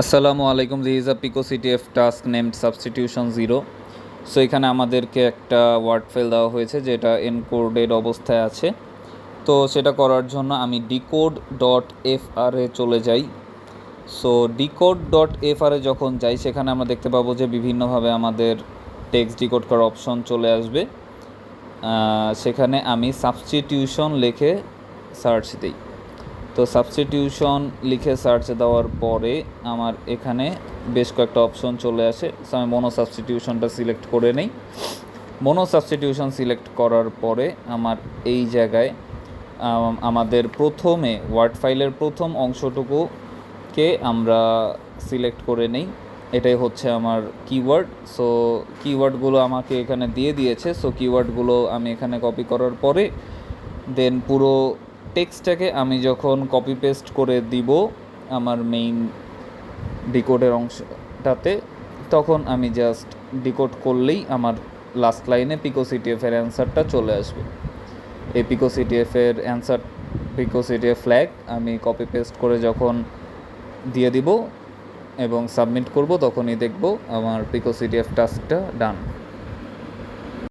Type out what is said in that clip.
আসসালামু আলাইকুম। This is a pico CTF task named substitution 0। So এখানে আমাদেরকে একটা ওয়ার্ড ফাইল দেওয়া হয়েছে যেটা এনকোডেড অবস্থায় আছে। তো সেটা করার জন্য আমি ডিকোড ডট এফআর এ চলে যাই। সো ডিকোড ডট এফআর এ যখন যাই সেখানে আমরা দেখতে পাবো যে বিভিন্নভাবে আমাদের টেক্সট ডিকোড করার অপশন চলে আসবে। সেখানে আমি সাবস্টিটিউশন লিখে সার্চ দিই। তো সাবস্টিটিউশন লিখে সার্চ দেওয়ার পরে আমার এখানে বেশ কয়েকটা অপশন চলে আসে। সো আমি মোনো সাবস্টিটিউশনটা সিলেক্ট করে নেই। মোনো সাবস্টিটিউশন সিলেক্ট করার পরে আমার এই জায়গায় আমাদের প্রথমে ওয়ার্ড ফাইলের প্রথম অংশটুকুকে আমরা সিলেক্ট করে নেই। এটাই হচ্ছে আমার কিওয়ার্ড। সো কিওয়ার্ডগুলো আমাকে এখানে দিয়ে দিয়েছে। সো কিওয়ার্ডগুলো আমি এখানে কপি করার পরে দেন পুরো টেক্সটটাকে আমি যখন কপি পেস্ট করে দিব আমার মেইন ডিকোডের অংশটাতে, তখন আমি জাস্ট ডিকোড করলেই আমার লাস্ট লাইনে পিকো সিটিএফের অ্যান্সারটা চলে আসবে। এই পিকো সিটিএফের অ্যান্সার পিকো সিটিএফ ফ্ল্যাগ আমি কপি পেস্ট করে যখন দিয়ে দিব এবং সাবমিট করব, তখনই দেখব আমার পিকো সিটিএফ টাস্কটা ডান।